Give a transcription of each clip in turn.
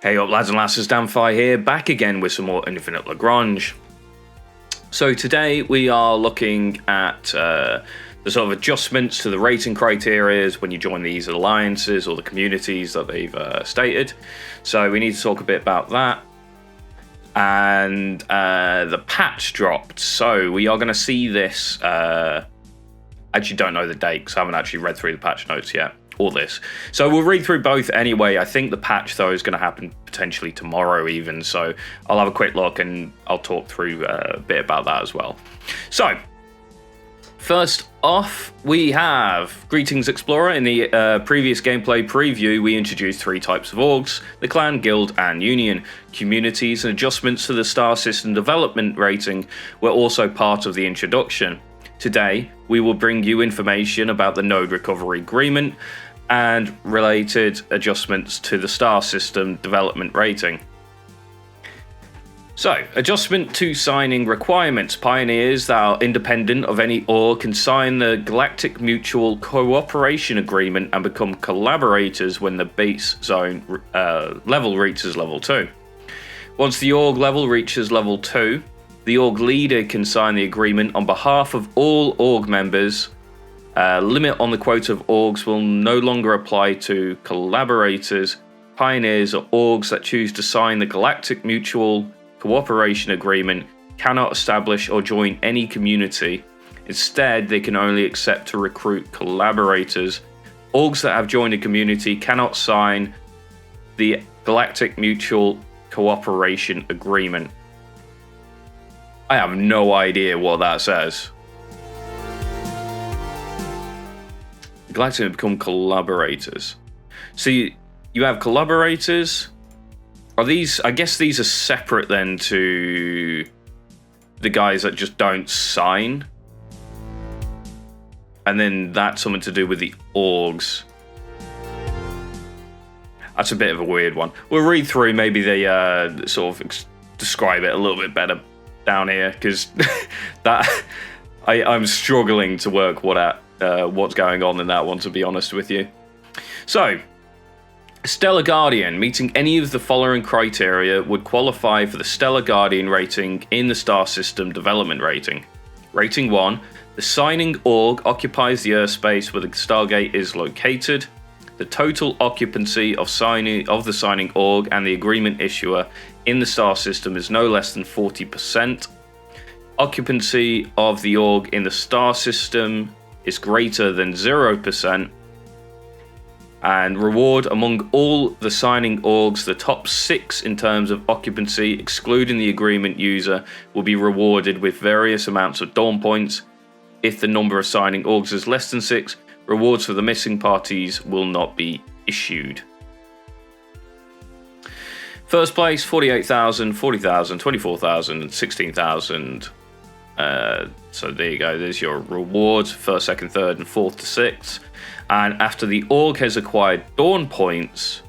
Hey up lads and lasses, Damphyre here, back again with some more Infinite Lagrange. So today we are looking at the sort of adjustments to the rating criteria when you join these alliances or the communities that they've stated. So we need to talk a bit about that. And the patch dropped, so we are going to see this, actually don't know the date because I haven't actually read through the patch notes yet. All this. So we'll read through both anyway. I think the patch though is going to happen potentially tomorrow even. So I'll have a quick look and I'll talk through a bit about that as well. So first off, we have Greetings Explorer. In the previous gameplay preview, we introduced three types of orgs: the clan, guild, and union. Communities and adjustments to the star system development rating were also part of the introduction. Today, we will bring you information about the node recovery agreement and related adjustments to the star system development rating. So, adjustment to signing requirements. Pioneers that are independent of any org can sign the Galactic Mutual Cooperation Agreement and become collaborators when the base zone level reaches level 2. Once the org level reaches level 2, the org leader can sign the agreement on behalf of all org members. Limit on the quota of orgs will no longer apply to collaborators, pioneers, or orgs that choose to sign the Galactic Mutual Cooperation Agreement cannot establish or join any community. Instead, they can only accept to recruit collaborators. Orgs that have joined a community cannot sign the Galactic Mutual Cooperation Agreement. I have no idea what that says. Galactic become collaborators. So you have collaborators. Are these? I guess these are separate then to the guys that just don't sign. And then that's something to do with the orgs. That's a bit of a weird one. We'll read through. Maybe they sort of describe it a little bit better down here, because that I'm struggling to work what's going on in that one, to be honest with you. So, Stellar Guardian, meeting any of the following criteria would qualify for the Stellar Guardian rating in the Star System Development Rating. Rating 1, the signing org occupies the airspace where the Stargate is located. The total occupancy of the signing org and the agreement issuer in the star system is no less than 40%. Occupancy of the org in the star system is greater than 0%. And reward among all the signing orgs, the top 6 in terms of occupancy, excluding the agreement user, will be rewarded with various amounts of dawn points. If the number of signing orgs is less than 6, rewards for the missing parties will not be issued. First place, 48,000, 40,000, 24,000, and 16,000. So there you go, there's your rewards, first, second, third, and fourth to sixth. And after the org has acquired dawn points,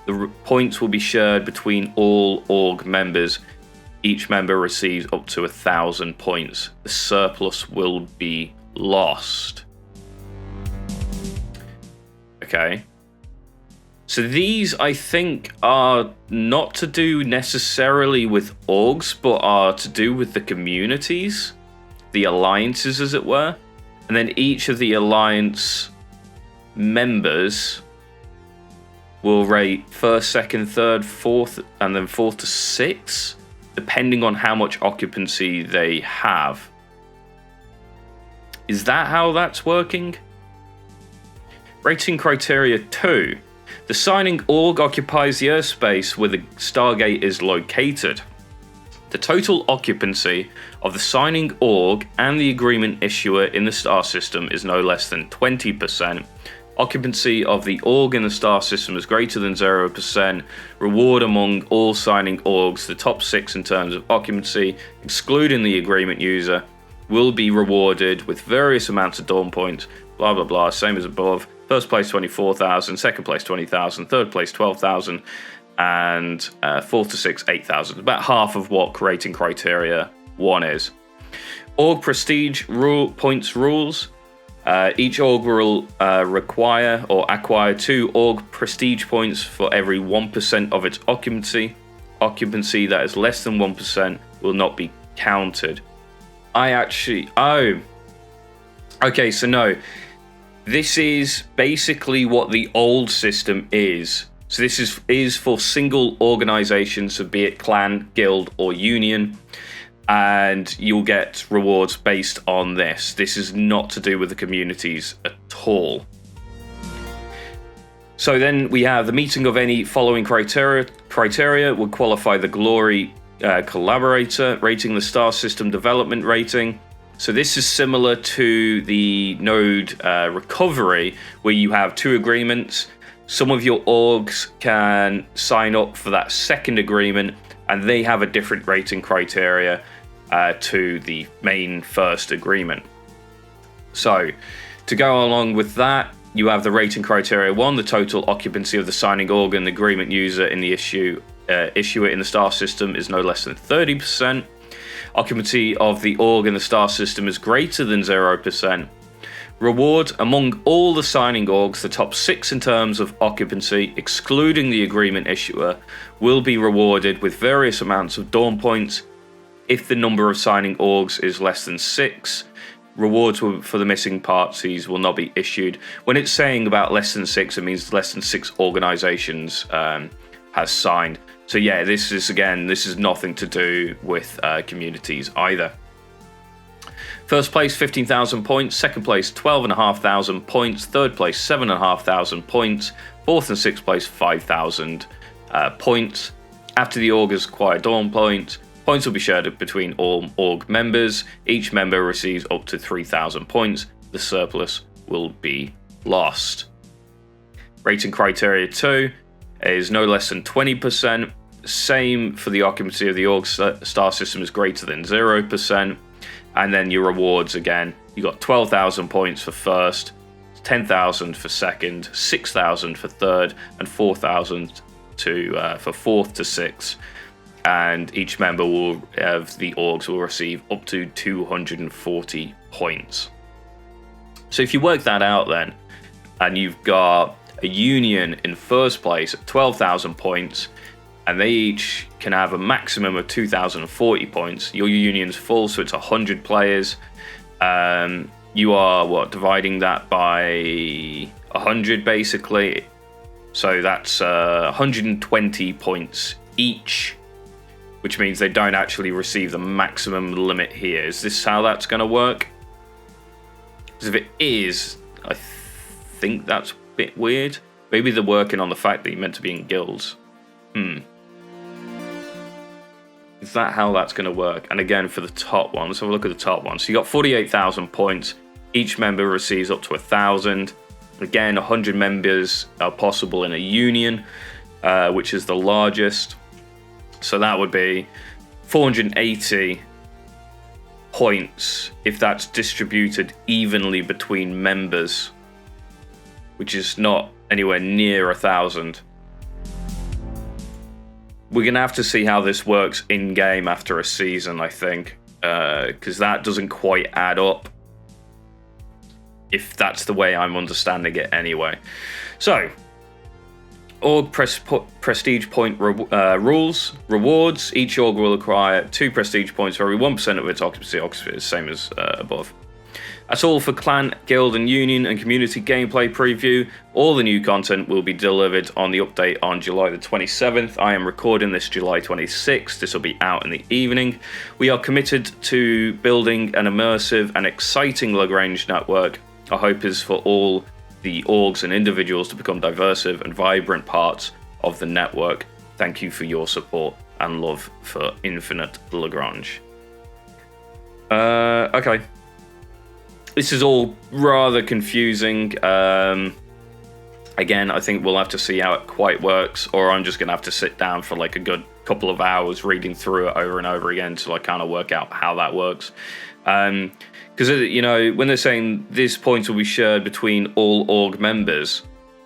the points will be shared between all org members. Each member receives up to 1,000 points. The surplus will be lost. Okay. So these, I think, are not to do necessarily with orgs, but are to do with the communities, the alliances, as it were. And then each of the alliance members will rate first, second, third, fourth, and then fourth to sixth, depending on how much occupancy they have. Is that how that's working? Rating criteria 2. The signing org occupies the airspace where the Stargate is located. The total occupancy of the signing org and the agreement issuer in the star system is no less than 20%. Occupancy of the org in the star system is greater than 0%. Reward among all signing orgs, the top 6 in terms of occupancy, excluding the agreement user, will be rewarded with various amounts of dawn points, blah blah blah, same as above. First place 24,000, second place 20,000, third place 12,000, and fourth to sixth 8,000. About half of what rating criteria 1 is. Org prestige points rules. Each org will require or acquire 2 org prestige points for every 1% of its occupancy. Occupancy that is less than 1% will not be counted. Okay, so no. This is basically what the old system is. So this is for single organizations, so be it clan, guild, or union. And you'll get rewards based on this. This is not to do with the communities at all. So then we have the meeting of any following criteria would qualify the glory collaborator, rating the star system development rating. So this is similar to the node recovery, where you have 2 agreements. Some of your orgs can sign up for that second agreement, and they have a different rating criteria to the main first agreement. So to go along with that, you have the rating criteria 1, the total occupancy of the signing org and agreement user in the issuer in the star system is no less than 30%. Occupancy of the org in the star system is greater than 0%. Reward among all the signing orgs, the top 6 in terms of occupancy, excluding the agreement issuer, will be rewarded with various amounts of dawn points. If the number of signing orgs is less than 6, rewards for the missing parties will not be issued. When it's saying about less than 6, it means less than 6 organizations has signed. So yeah, this is nothing to do with communities either. First place, 15,000 points. Second place, 12,500 points. Third place, 7,500 points. Fourth and sixth place, 5,000 points. After the org has acquired dawn points, points will be shared between all org members. Each member receives up to 3,000 points. The surplus will be lost. Rating criteria 2 is no less than 20%. Same for the occupancy of the org star system is greater than 0%. And then your rewards again, you got 12,000 points for first, 10,000 for second, 6,000 for third, and 4,000 for fourth to sixth. And each member of the orgs will receive up to 240 points. So if you work that out then, and you've got a union in first place at 12,000 points, and they each can have a maximum of 2,040 points. Your union's full, so it's 100 players. You are, dividing that by 100, basically. So that's 120 points each, which means they don't actually receive the maximum limit here. Is this how that's going to work? Because if it is, I think that's a bit weird. Maybe they're working on the fact that you're meant to be in guilds. Is that how that's going to work? And again, for the top one, let's have a look at the top one. So you got 48,000 points. Each member receives up to 1,000. Again, 100 members are possible in a union, which is the largest. So that would be 480 points if that's distributed evenly between members, which is not anywhere near 1,000. We're going to have to see how this works in-game after a season, I think, because that doesn't quite add up, if that's the way I'm understanding it anyway. So, org prestige point rules. Rewards. Each org will acquire 2 prestige points for every 1% of its occupancy. Occupancy is the same as above. That's all for Clan, Guild and Union and Community Gameplay Preview. All the new content will be delivered on the update on July the 27th. I am recording this July 26th. This will be out in the evening. We are committed to building an immersive and exciting Lagrange network. Our hope is for all the orgs and individuals to become diverse and vibrant parts of the network. Thank you for your support and love for Infinite Lagrange. Okay. This is all rather confusing. Again, I think we'll have to see how it quite works, or I'm just going to have to sit down for like a good couple of hours reading through it over and over again until I kind of work out how that works. Because, when they're saying this point will be shared between all org members,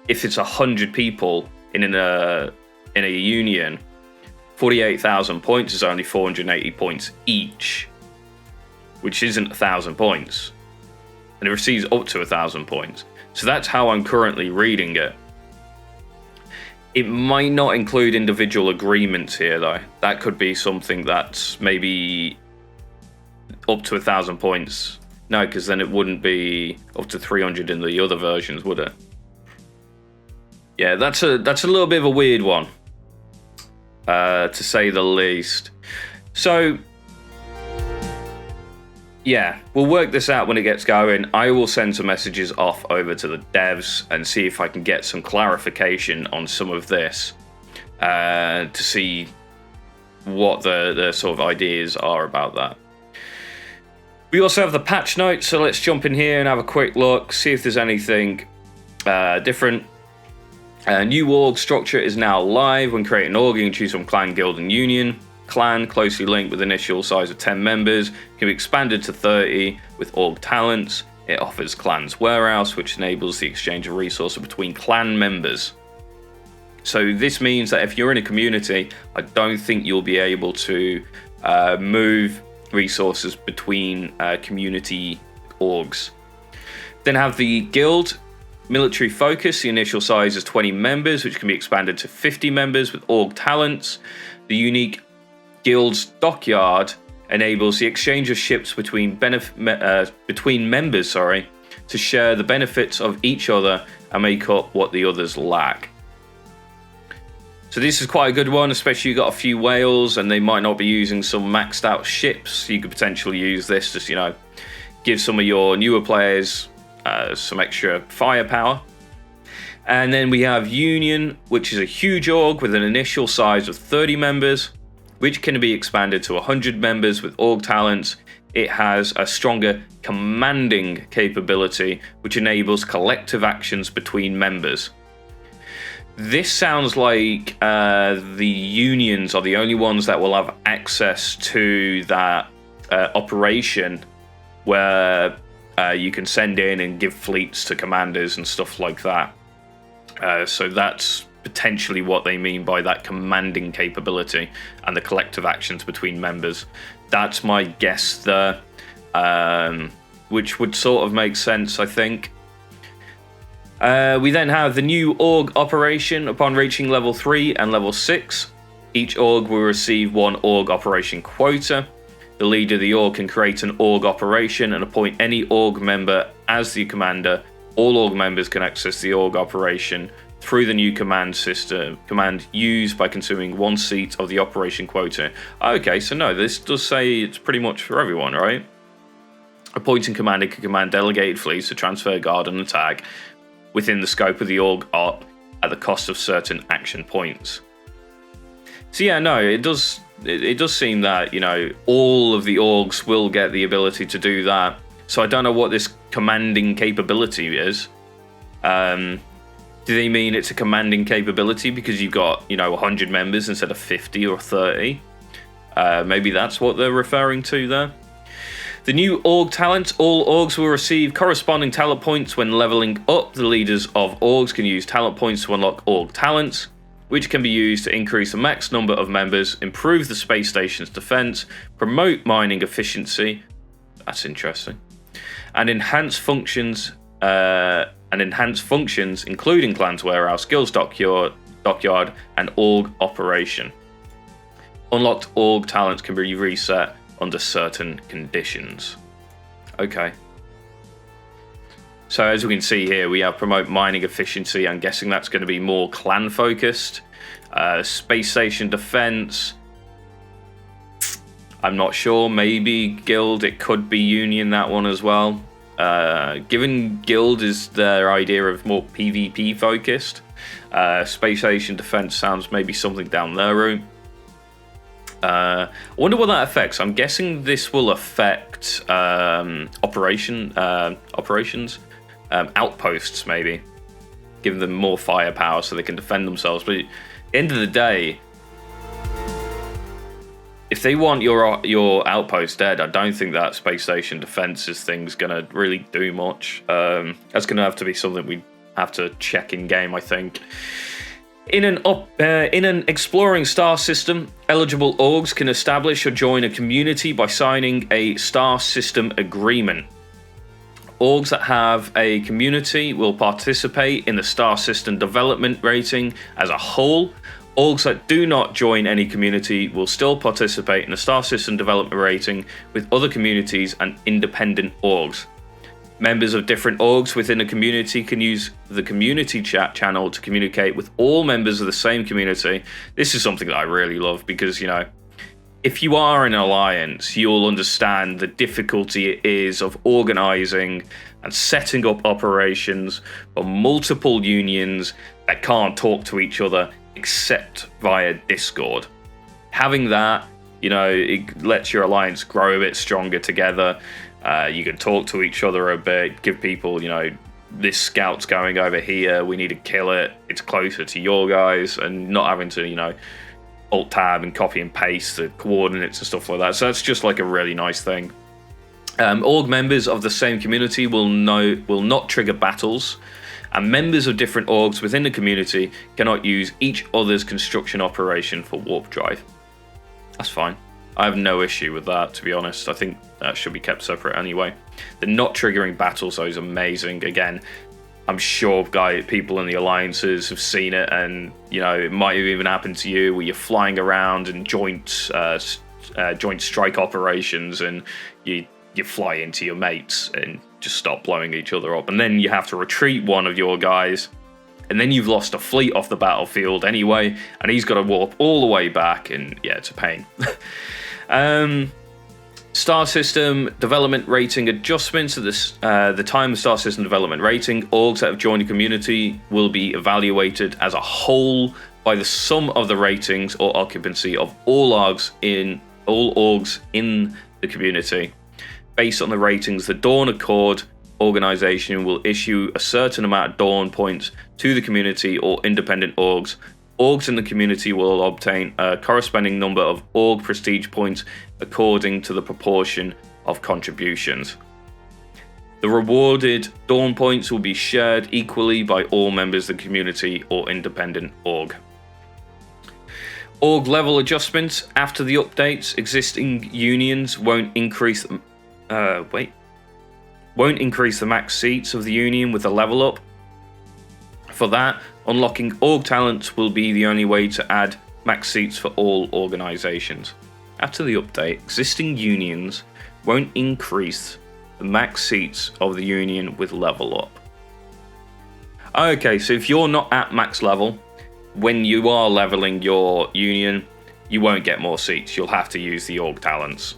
if it's 100 people in a union, 48,000 points is only 480 points each, which isn't 1,000 points. and it receives up to 1,000 points. So that's how I'm currently reading it. It might not include individual agreements here, though. That could be something that's maybe up to 1,000 points. No, because then it wouldn't be up to 300 in the other versions, would it? Yeah, that's a little bit of a weird one, to say the least. So, yeah, we'll work this out when it gets going. I will send some messages off over to the devs and see if I can get some clarification on some of this, to see what the sort of ideas are about that. We also have the patch notes, so let's jump in here and have a quick look, see if there's anything different. New org structure is now live. When creating an org, you can choose from clan, guild, and union. Clan, closely linked with initial size of 10 members, can be expanded to 30 with org talents. It offers Clan's Warehouse, which enables the exchange of resources between clan members. So this means that if you're in a community, I don't think you'll be able to move resources between community orgs. Then have the guild, military focus. The initial size is 20 members, which can be expanded to 50 members with org talents. The unique guild's Dockyard enables the exchange of ships between members, to share the benefits of each other and make up what the others lack. So this is quite a good one, especially you've got a few whales and they might not be using some maxed out ships. You could potentially use this to, give some of your newer players some extra firepower. And then we have Union, which is a huge org with an initial size of 30 members, which can be expanded to 100 members with org talents. It has a stronger commanding capability, which enables collective actions between members. This sounds like the unions are the only ones that will have access to that operation where you can send in and give fleets to commanders and stuff like that. So that's potentially what they mean by that commanding capability and the collective actions between members. That's my guess there, which would sort of make sense, I think. We then have the new org operation. Upon reaching level 3 and level 6, each org will receive one org operation quota. The leader of the org can create an org operation and appoint any org member as the commander. All org members can access the org operation through the new command used by consuming one seat of the operation quota. Okay, so no, this does say it's pretty much for everyone, right? Appointing commander can command delegated fleets to transfer, guard, and attack within the scope of the org op at the cost of certain action points. So yeah, no, it does seem that, all of the orgs will get the ability to do that. So I don't know what this commanding capability is. Do they mean it's a commanding capability because you've got, 100 members instead of 50 or 30? Maybe that's what they're referring to there. The new org talents. All orgs will receive corresponding talent points when leveling up. The leaders of orgs can use talent points to unlock org talents, which can be used to increase the max number of members, improve the space station's defense, promote mining efficiency. That's interesting. And enhance functions, including Clan's Warehouse, Guild's Dockyard, and org operation. Unlocked org talents can be reset under certain conditions. Okay. So as we can see here, we have promote mining efficiency. I'm guessing that's going to be more clan focused. Space station defense. I'm not sure. Maybe guild. It could be union, that one as well. Given guild is their idea of more PvP focused, space station defense sounds maybe something down their route. I wonder what that affects. I'm guessing this will affect operations, outposts maybe, give them more firepower so they can defend themselves. But at the end of the day, if they want your outpost dead, I don't think that space station defenses thing's gonna really do much. That's gonna have to be something we have to check in game, I think. In an exploring star system, eligible orgs can establish or join a community by signing a star system agreement. Orgs that have a community will participate in the star system development rating as a whole. Orgs that do not join any community will still participate in the star system development rating with other communities and independent orgs. Members of different orgs within a community can use the community chat channel to communicate with all members of the same community. This is something that I really love because, if you are in an alliance, you'll understand the difficulty it is of organizing and setting up operations for multiple unions that can't talk to each other except via Discord. Having that, it lets your alliance grow a bit stronger together. You can talk to each other a bit, give people, this scout's going over here, we need to kill it, it's closer to your guys, and not having to, alt tab and copy and paste the coordinates and stuff like that. So that's just like a really nice thing. Org members of the same community will not trigger battles, and members of different orgs within the community cannot use each other's construction operation for warp drive. That's fine. I have no issue with that, to be honest. I think that should be kept separate anyway. The not triggering battles, though, is amazing. Again, I'm sure people in the alliances have seen it, and it might have even happened to you where you're flying around in joint strike operations, and you fly into your mates and just start blowing each other up, and then you have to retreat one of your guys, and then you've lost a fleet off the battlefield anyway, and he's got to warp all the way back, and yeah, it's a pain. Star System Development Rating adjustments. At the time of Star System Development Rating, orgs that have joined a community will be evaluated as a whole by the sum of the ratings or occupancy of all orgs in the community. Based on the ratings, the Dawn Accord organization will issue a certain amount of Dawn points to the community or independent orgs. Orgs in the community will obtain a corresponding number of org prestige points according to the proportion of contributions. The rewarded Dawn points will be shared equally by all members of the community or independent org. Org level adjustments. After the updates, existing unions won't increase the max seats of the union with a level up. For that, unlocking org talents will be the only way to add max seats for all organizations. After the update, existing unions won't increase the max seats of the union with level up. Okay, so if you're not at max level, when you are leveling your union, you won't get more seats. You'll have to use the org talents.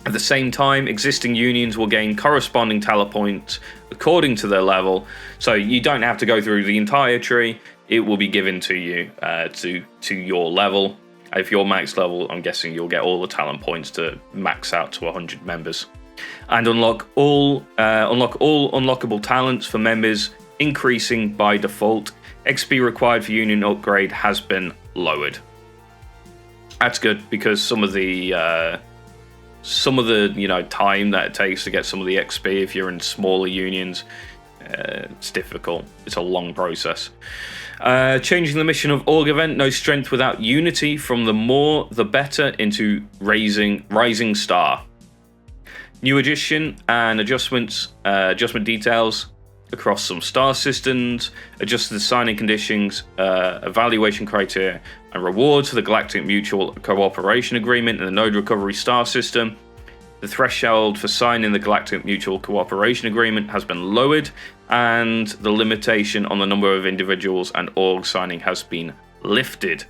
At the same time, existing unions will gain corresponding talent points according to their level, so you don't have to go through the entire tree. It will be given to you to your level. If you're max level, I'm guessing you'll get all the talent points to max out to 100 members. And unlock all unlockable talents for members, increasing by default. XP required for union upgrade has been lowered. That's good, because some of the time that it takes to get some of the XP if you're in smaller unions, it's difficult. It's a long process. Changing the mission of Org Event, no strength without unity, from the more the better into Rising Star. New addition and adjustment details across some star systems, adjusted signing conditions, evaluation criteria, and rewards for the Galactic Mutual Cooperation Agreement and the Node Recovery Star System. The threshold for signing the Galactic Mutual Cooperation Agreement has been lowered, and the limitation on the number of individuals and org signing has been lifted.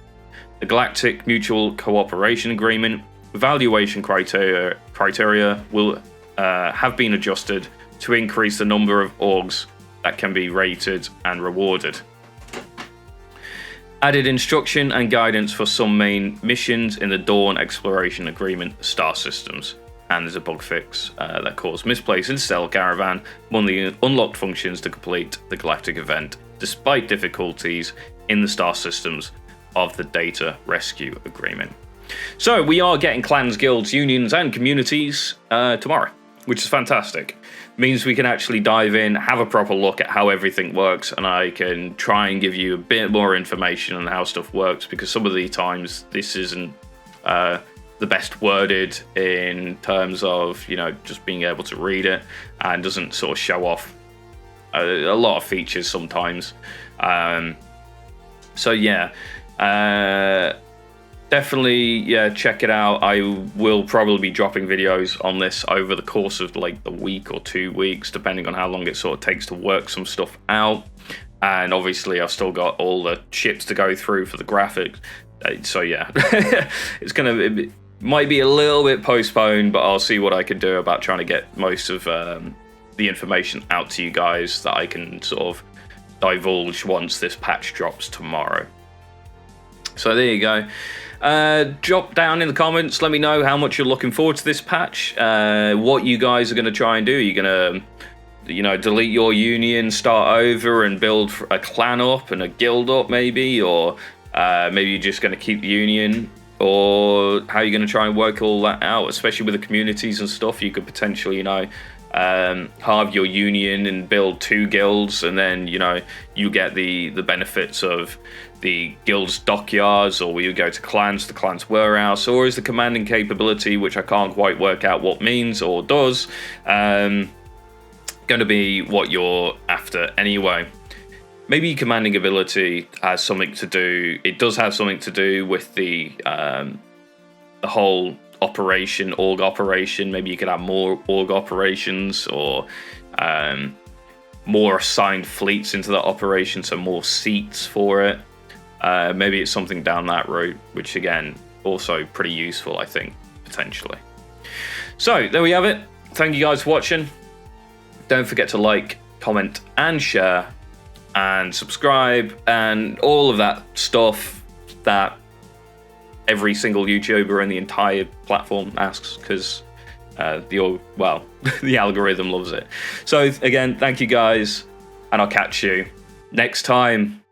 The Galactic Mutual Cooperation Agreement evaluation criteria will have been adjusted to increase the number of orgs that can be rated and rewarded. Added instruction and guidance for some main missions in the Dawn Exploration Agreement star systems. And there's a bug fix that caused misplaced Interstellar Caravan, one of the unlocked functions to complete the galactic event, despite difficulties in the star systems of the Data Rescue Agreement. So we are getting clans, guilds, unions, and communities tomorrow, which is fantastic. Means we can actually dive in, have a proper look at how everything works, and I can try and give you a bit more information on how stuff works, because some of the times this isn't the best worded in terms of, you know, just being able to read it, and doesn't sort of show off a lot of features sometimes. So yeah, definitely, yeah, check it out. I will probably be dropping videos on this over the course of like the week or 2 weeks, depending on how long it sort of takes to work some stuff out. And obviously I've still got all the ships to go through for the graphics. So yeah, it might be a little bit postponed, but I'll see what I can do about trying to get most of the information out to you guys that I can sort of divulge once this patch drops tomorrow. So there you go. Drop down in the comments, let me know how much you're looking forward to this patch, what you guys are going to try and do. You're going to, you know, delete your union, start over and build a clan up and a guild up maybe, or maybe you're just going to keep the union, or how you're going to try and work all that out, especially with the communities and stuff. You could potentially, you know, halve your union and build 2 guilds, and then, you know, you get the benefits of the guild's dockyards, or will you go to clans, the clan's warehouse, or is the commanding capability, which I can't quite work out what means or does, going to be what you're after anyway. Maybe commanding ability has something to do, it does have something to do with the whole operation, org operation. Maybe you could have more org operations, or more assigned fleets into that operation, so more seats for it. Maybe it's something down that route, which again, also pretty useful, I think, potentially. So there we have it. Thank you guys for watching. Don't forget to like, comment, and share, and subscribe, and all of that stuff that every single YouTuber in the entire platform asks, because the algorithm loves it. So again, thank you guys, and I'll catch you next time.